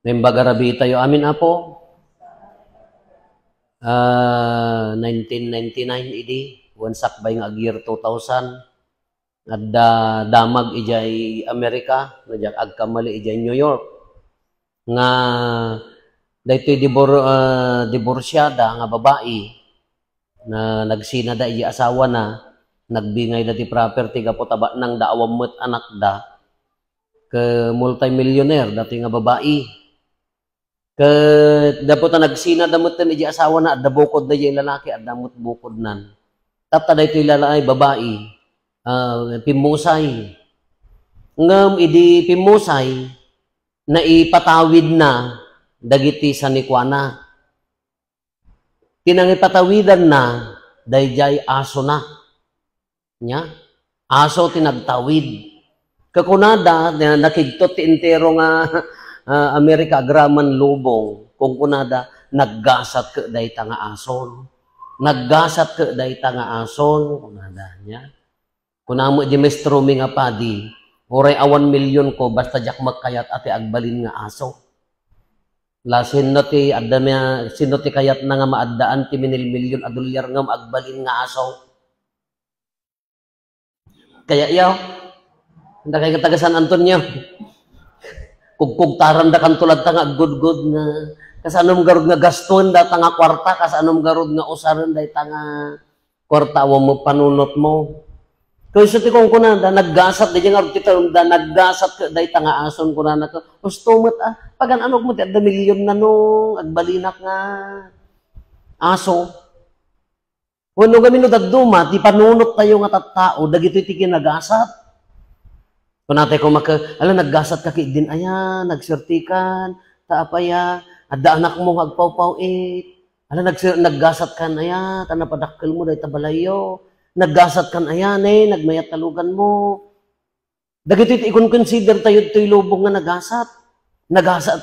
Nimbagarabi tayo amin apo. 1999 idi. Wansak ba yung year 2000. Adda damag ijay Amerika. Najak agkamali ijay New York. Nga daytoy diborsyada nga babae na nagsina da iji asawa na nagbingay dati property kapot taba nang daawam met anak da ke multimillionaire dati nga babae ke dapat na nagsina damot na iji asawa na adda bukod na iji lalaki adda mut bukod nan tapta daytoy lalaki babae pimusay ngem idi pimusay na ipatawid na dagiti sa nikwana. Tinangipatawidan na, dayjay aso na. Nya? Aso tinagtawid. Kakunada, nakigtot ti intero nga Amerika agraman lubong. Kung kunada, naggasat ka dayta nga ason. Naggasat ka dayta nga ason. Kunada niya. Kunamo di mestrumi nga padi, oray 1 million ko, basta jak magkayat ati agbalin nga aso. La sinoti adda miya sinoti kayat na nga maaddaan ti milyon adolyar nga agbalin nga aso. Kaya yaw nda kay taga San Antonio. Kugkugtaran da kan tulad ta nga good nga kasanom garud nga gaston da ta nga kwarta kasanom garud nga usaran da ta nga kwarta wa mo panunot mo. Kaya sa tikong kunanda, naggasat, di nga da naggasat ka, dahi tanga ason kunanda ka, ustumat pagan anok mo, da milyon na no, agbalinak nga, aso. Wano kami no daduma, di panunot tayo nga tattao, dagito iti kinagasat. Kung natin kung naggasat ka din, ayan, nagsertikan, taapaya, adda anak mo, agpaw-paw-it, naggasat ka, ayan, tanapadakkel mo, dahi tabalayo, naggasat kan ayan nagmayat talugan mo. Dagito iti i-consider tayo ito'y lubong nga nagasat.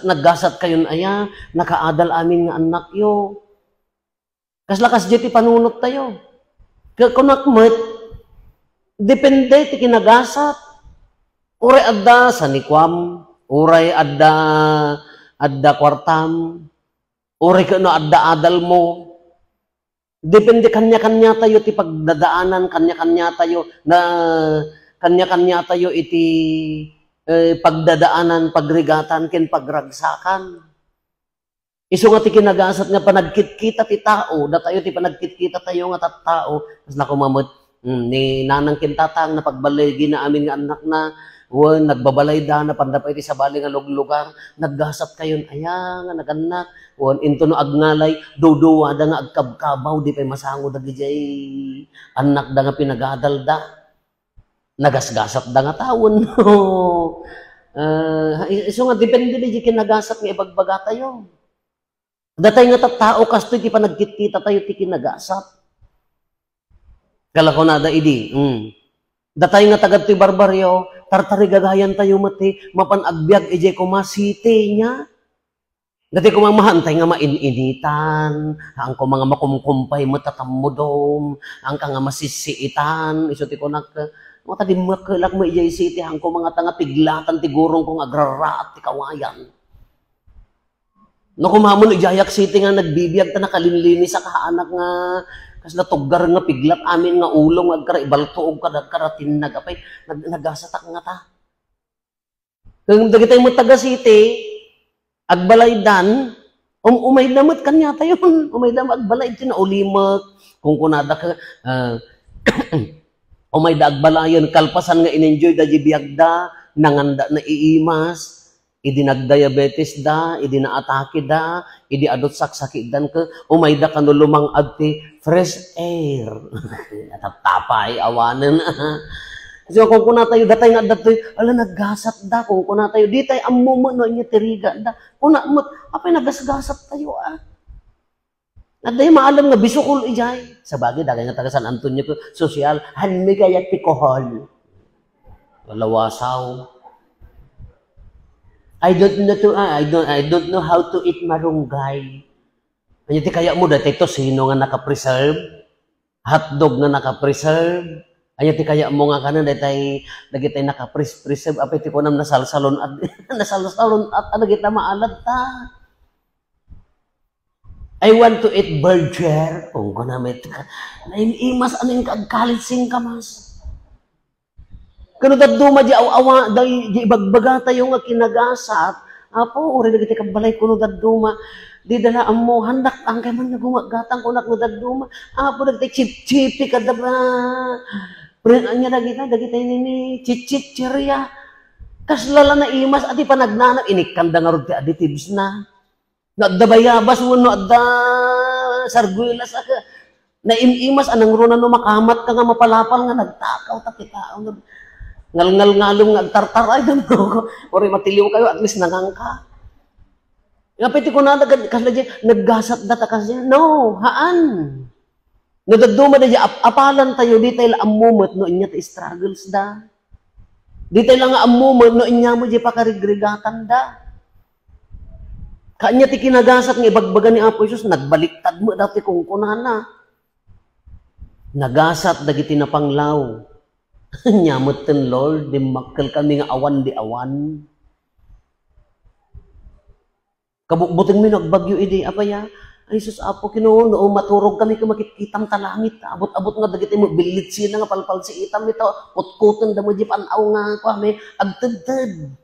Naggasat kayon ayan, nakaadal amin nga anak yo. Kaslakas jeti panunot tayo. Kunakmet, depende ti kinagasat. Uray adda sa nikwam, uray adda kwartam, uray kano adda adal mo. Depende kanya-kanya tayo ti pagdadaanan, kanya-kanya tayo iti pagdadaanan, pagrigatan, ken pagragsakan. Isu nga ti kinagasat nga panagkit-kita ti tao, da tayo ti panagkit-kita tayo nga tattao, kas nakumamot, ni nanang kintatang na pagbalay na amin nga anak na, nagbabalay da na pandapay ti sa bali nga luglugar, naggasat kayon aya nga naganak, into no agnalay, duduwa da nga agkabkabaw, di pa'y masango da gijay anak da nga pinagadal da. Nagasgasat da nga tawon. Iso nga, depende di kinagasat nga ibagbaga tayo. Datay nga tattao kasto ti panagkit-kita tayo ti kinagasat. Kala ko na da idi. Datay nga tagad ti barbaryo, tartari gagayan tayo mati, mapanagbiag ije kumasite niya. Dati ko mahantay nga maininitan, ang ko mga makumkumpay matatamudom, ang ka nga masisiitan, iso ti ko matadi makalak mo ijay city, ang ko mga tanga piglatan ti gurong kong agraraat ti kawayan. No kumamon ijayak city nga nagbibiyag ta nakalinlini sa kaanak nga kas natuggar nga piglat amin nga ulong agkara ibaltuog kada karatin nagapay nagasatak nga ta. Kung dagitay mo taga city agbalaydan umay damot kanya tayo umay damot agbalay ti na ulimak kung kunada ka umay da agbalayon kalpasan nga in-enjoy da jibiyagda nanganda na iimas idi nagdiabetes da idi naatake da idi adot saksakit dan ka umay da kanulumang adti fresh air tatapay awanen. So kung kuna tayo datay nga datoy ala naggasat da kung kuna tayo di tay ammo mo no inya tiriga da kuna mo apay nagasgasat tayo Aday maalam nga bisukol ijay sa bagay dagay nga taga San Antonio ko social hanmi kayat ti kohol walawasaw. I don't know how to eat marunggay. Anya ti kaya mo dati to sino nga naka-preserve? Hotdog nga naka-preserve? Ay, ti kaya mo nga kanan, dahil tayo naka-preserve, apay ti ko nam nasalsalon at, nasalsalon at, kita maalad ta. I want to eat burger. Kung ko na may, naimas, ano yung kagkalising ka, mas. Kano daduma, di awa, di ibagbaga tayo nga kinagasat, apo, uri na kita kabalay ko no daduma, di dalaan mo, handak ang kay man nagumagatang kunak no daduma, apo, nagtay-chip-chipi ka daba. Anya dagita ini cicit-ciria. Kaslala na imas ati panagnanap inikanda nga rod ti additives na. Nagdabayabas mo no adda sarguelas aka. Na imas anang runa no makamat ka nga mapalapal nga nagtakaw ta kita. Ngal-ngalong nagtartar ay damo ko. Ori matiliw kayo at least nangangka. Nga piti ko na kasla naggasat data kasi. No, haan. Nadaduma na dyan, apalan tayo, di tayo lang amumot, no inya tayo struggles da. Di tayo lang amumot, no inya mo dyan pakarigregatan da. Kanya ti kinagasat ng ibagbaga ni Apo Isus, nagbaliktad mo dati kung kunana. Nagasat dagiti na panglaw. Nyamot ten Lord, di makkel kami nga awan di awan. Kabukbuting mi nagbagyo idi, apaya, ay, sus, Apo, Kinoo, maturog kami kung makikitang talangit. Abot-abot nga, dagiti mo, bilit sila nga, palpal si itam ito, kutkutan da mo, di panaw nga, kami, agtad-tad.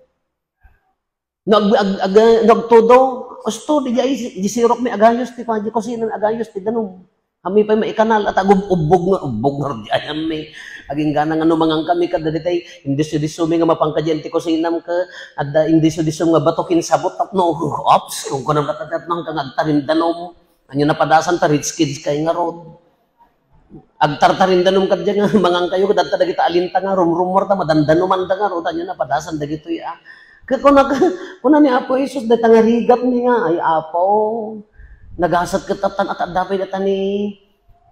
Nagtudo, osto, di sirok may agayos, di pa, di ko sinan agayos, di ganun. Kami pa may ikanal, at ubog nga, di ayam may, aging gana nga numangang kami, kada di tayo, hindi so may nga mapangkadyan, di ko sinam ka, at hindi so nga batokin sabot, at no, ops, kung ko nang katatat nang kangagtarindanom, anyo napadasan, tarits kids kayo nga rod. Agtartarindanom ka dyan nga, mangang kayo, kadata dagita alinta nga, rumrumor ta, madandanuman da nga rod, anyo napadasan, dagito ya. Kuna ni Apo Isus, dahil tangarigat niya, ay Apo, nagasat katatan at adapay data ni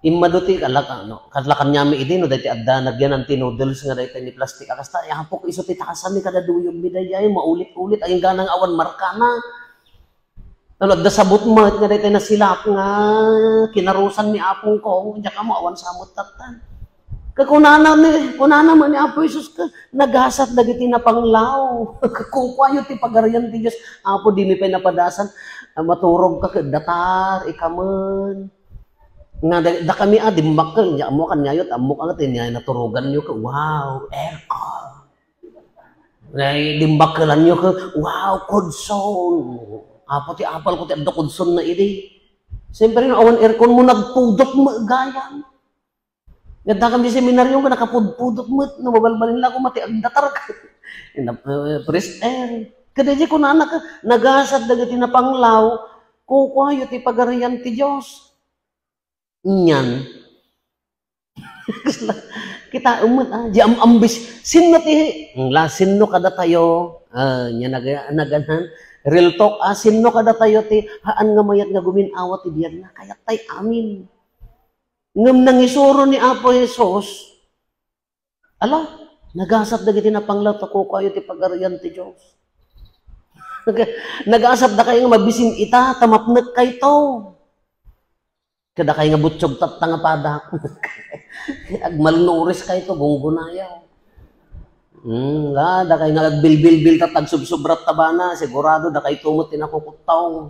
imaduti kadlakan nyami idi no dati adda nagyan ang tinudels nga dati ni plastic akasta ihapok iso ti tasan ni kada duyog bidayay maulit-ulit ay ganang awan markana ano adda sabot mo nga dati na silap nga kinarusan ni Apong ko nya ka mo awan samot tatan kunana man ni Apo Isus ka nagasat dagiti na panglaw kukuayo ti pagarian ti Dios Apo di mi pay napadasan maturog ka datar ikaman nga da kami dimmakkel nya amo kan nyayot amo ka tinya naturugan nyo ka wow aircon nay dimbakkelan nyo ka wow kudson Apo ti apal ko ti adda kudson na idi siyempre no awan aircon mo nagpudot mo gayam ganda kami seminaryo ka nakapudpudot mo no mabalbalin lang ko mati agdatar ka fresh air kada di ko nanak nagasad dagiti na panglaw kukuhayo ti pagarian ti Dios nyan kita umut di ambis sinno ti sinno kada tayo nya naganan real talk sinno kada tayo ti haan nga mayat nga guminawat ti biyag na kayat tay amin ngem nangisuro ni Apo Jesus ala nagasad dagiti na panglaw ta kukuhayo ti pagarian ti Dios nag-aasap na kayo nga mabisim ita, tamapnek kayo to. Kada kayo nga butsyog tat nga padak. Agmalnuris kayo to, gunggunayaw. Da kayo nga agbil-bil-bil tat agsubsubrat tabana, sigurado da kayo tumot tinakukutaw.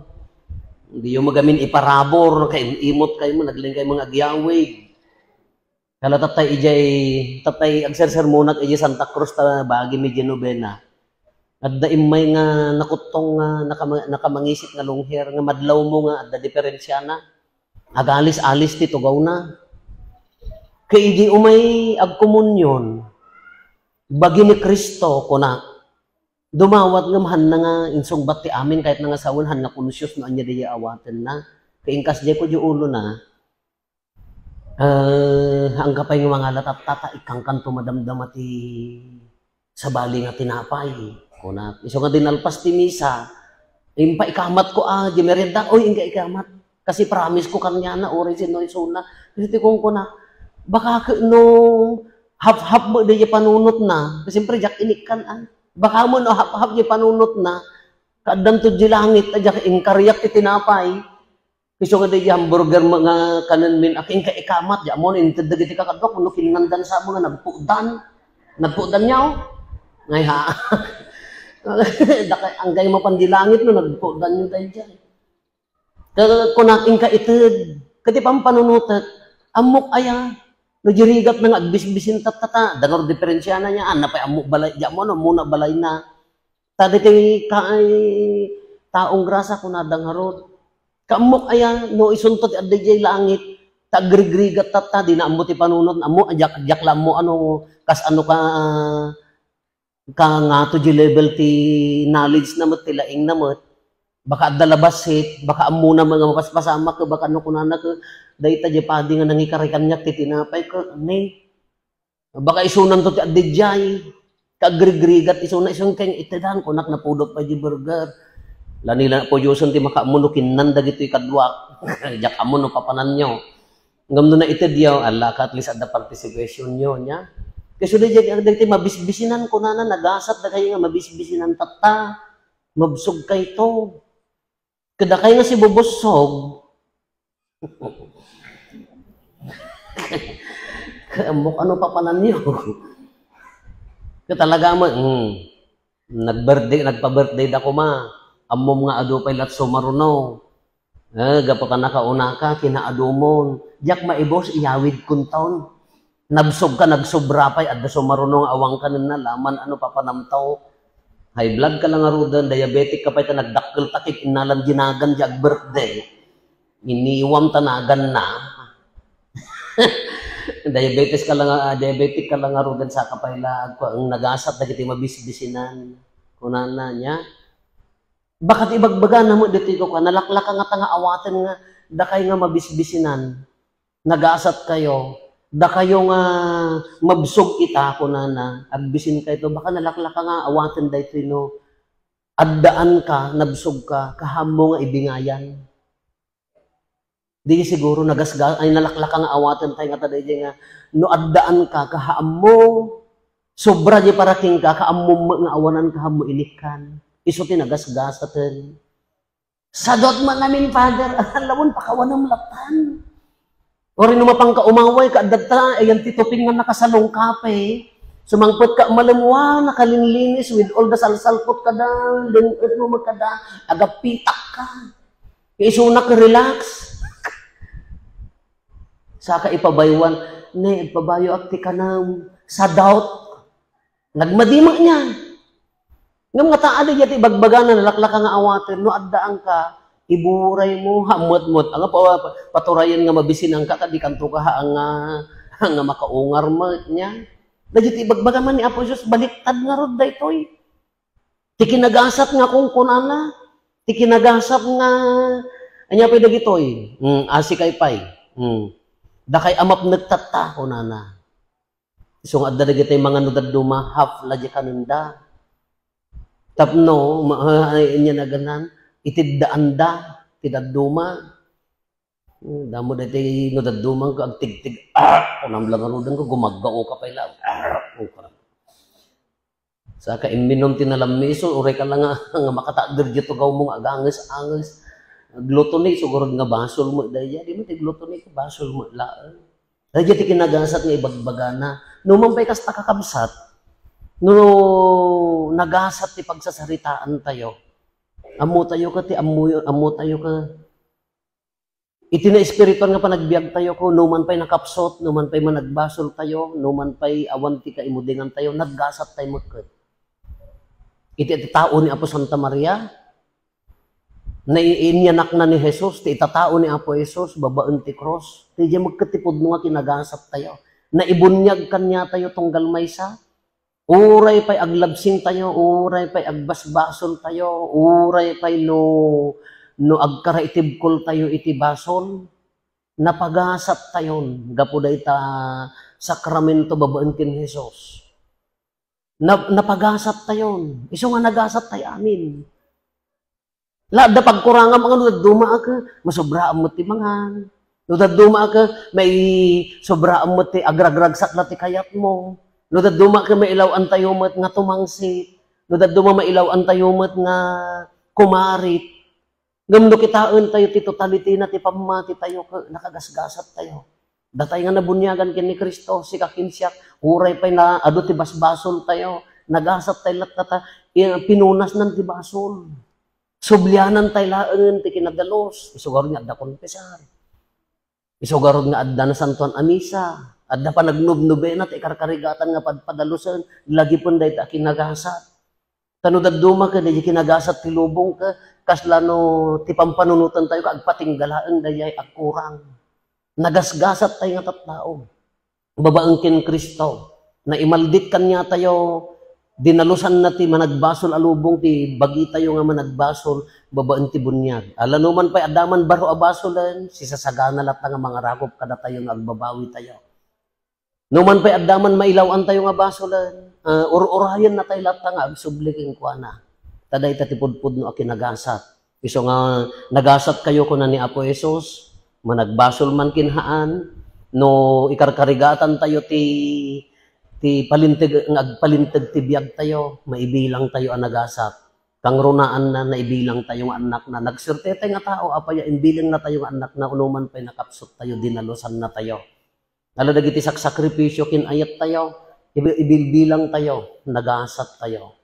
Hindi yung magamin iparabor, kayo imot kayo mo, nagling kayo mga agyawig. Kala tatay agserser muna ijay Santa Cruz ta bagi mi Genovena. Adda imay nga nakutong nakamangisit nga lungher nga madlaw mo nga adda diferensya na agalis-alis ti tugaw na kay di umay agkomunyon bagi ni Kristo kuna dumawat nga mahan na nga insungbat ti amin kahit nga sawon han nga konsyos no anya di awaten na kay ingkas di ko di ulo na ang kapay nga mga latat-tata ikang kanto madamdam ti sa bali nga tinapay kuna iso nga dinalpas ti misa impa ikamat ko di merienda oy inga ikamat kasi promise ko kanya na origin no isuna kasi ti kung kuna baka no hap mo di panunot na kasi siyempre jak inikan baka mo no hap di panunot na kadam to di langit ajak ingkaryak ti tinapay Kiso nga di hamburger mga kanan min aking kaikamat ya mo inted dagiti kakadwa kuno kinandan sa mga nagpudan niyaw ngay ha dakay anggay mapandilangit no nagpudan niyo tayo diyan kunaking kaited kati pampanunutet amok aya no jirigat nga agbisbisin tatata danor diferensya na niya an napay amok balay ya mo no muna balay na tadi kay taong grasa kunadang harot kamok aya no isuntot at DJ langit tagrigrigat tata di na amo ti panunot amo ajak la mo ano kas ano ka nga to di level ti knowledge na mat ti laing na mat baka dalabasit baka amo na mga mapaspasama ka baka no kunana ka dayta di padi nga nangikarikan nya ti tinapay ka ni baka isunan to ti at DJ kagrigrigat isuna isun kay itedan kunak na pudot pa di burger lanila po yuson ti makaamuno kinnan dagitoy kadwa jak amuno papanan nyo ngamno na ite diyaw ala ka at least at the participation nyo nya kasi dagiti mabisbisinan ko na nagasat da kayo nga mabisbisinan tata mabsog kay to kada kay nga si bubusog kaamok ano papanan nyo katalaga mo nagpa-birthday da ko ma amom nga ado pay lat sumaruno. Gapo ka nakauna ka, kinaadumon. Yak maibos, iyawid kun taon. Nabsog ka, nagsobra pay, at sumaruno nga awang ka na laman, ano papanamtaw. High blood ka lang arudan, diabetic ka pay, nagdakkel takik, inalam ginagan, jag birthday. Iniiwam tanagan na. Diabetic ka lang arudan sa kapaylag, ang nagasat na kiti mabisbisinan. Kunana niya. Bakat ibagbaga na mo dito ko ka, nalaklaka nga tanga awaten nga, da kayo nga mabisbisinan, nagasat kayo, da kayo nga mabsog ita ko na, agbisin kayo to, baka nalaklaka nga awaten da ito no, addaan ka, nabsog ka, kahamo nga ibingayan. Di siguro nagasga, ay nalaklaka nga awaten tayo nga taday nga, no addaan ka, kahamo, sobra di paraking ka, kaamo nga awanan kahamo inikan. Iso tinagasgasaten. Sadot man namin, Father, alamon, pakawan ng latan. O rin numapang ka umaway, kaadagta, ayan tituping nga nakasalong kape. Sumangpot ka malamuwa, nakalinlinis, with all the salsalpot ka da, lingot mo magkada, agapitak ka. Iso relax. Saka ipabaywan, ne, ipabayo akti ka na sa doubt. Nagmadima niya. Ngam nga taali yati bagbaga na nalaklaka nga awaten no addaan ka iburay mo hamot-mot ang paturayan nga mabisinang ka kadi kanto ka ang makaungar mo nya dagiti bagbaga man ni Apo Jesus baliktad nga rod daytoy ti kinagasat nga kung kunana ti kinagasat nga anya pay dagitoy asi kay pay dakay amap nagtatta kunana isong adda dagiti mga nudaduma half ladya kanunda tapno, niya na ganan, itiddaan da, tidaduma. Damo dati nudadumang ko, agtig-tig, kunam lang arudan ko, gumagao ka pala. Saka iminom tinalamiso, uray ka lang nga makataagdir dito gaw mong aganges-anges. Glutoni, siguro nga basol mo, dahil di mo ti glutoni ka, basol mo, laan. Dahil ti kinagasat nga ibagbagana. Numampay kas nakakabsat, no nagasat ti pagsasaritaan tayo. Amo tayo ka ti amo tayo ka. Iti na espiritual nga panagbiag tayo ko, numan pay nakapsot, numan pay managbasol tayo, numan pay awan ti kaimudingan tayo, naggasat tayo magkat. Iti tao ni Apo Santa Maria, na iinyanak na ni Jesus, ti itatao ni Apo Jesus, babaan ti cross, ti diya magkatipod nga kinagasat tayo. Na ibunyag kanya tayo tunggal maysa, uray pay aglabsing tayo, uray pay agbasbasol tayo, uray pay no agkaraitibkol tayo iti basol, napagasat tayon, gapuday ta sakramento babaan kin Jesus. Napagasat tayon, iso nga nagasat tayo amin. Lada pagkurangam ang nudaduma ka, masobraan mo ti mangan. Nudaduma ka, may sobraan mo ti agragragsak na ti kayat mo. Nudaduma ka mailawan tayo mat nga tumangsit. Nudaduma mailawan tayo mat nga kumarit. Ngamdo kitaan tayo ti totality na ti pamati tayo, nakagasgasat tayo. Datay nga nabunyagan kin ni Kristo, si kakinsyak, huray pa'y na ado ti basbasol tayo, nagasat tayo latata, pinunas ng ti basol. Sublyanan tayo laan ti kinadalos, isugarod nga adda konfesar. Isugarod nga adda na santuan amisa, adda pa nagnubnubena ti karkarigatan nga padpadalusan, lagi pun dahi ta kinagasat. Tanudad duma ka, dahi kinagasat ti lubong ka, kaslano ti pampanunutan tayo kaagpatinggalaan dahi agkurang. Nagasgasat tayo nga tattao. Babaang kin Kristo, na imaldit kanya tayo, dinalusan na ti managbasol alubong ti bagi tayo nga managbasol, babaan ti bunyag. Alano man pa'y adaman baro abasolan, sisasagana lat nga mga rakop kada tayo nga agbabawi tayo. Numan pa'y adaman mailawan tayo nga basolan, urayan na tayo lat nga agsubliking kwa na. Taday tatipudpud no akinagasat. Iso nga nagasat kayo ko na ni Apo Jesus, managbasol man kinhaan, no ikarkarigatan tayo ti palintig, agpalintig ti biyag tayo, maibilang tayo ang nagasat. Kang runaan na naibilang tayo nga anak na, nagsirte tayo nga tao, apaya imbilang na tayo nga anak na, unuman pa'y nakapsot tayo, dinalusan na tayo. Aladagiti saksakripisyo kinayat tayo, ibilbilang tayo, nagasat tayo.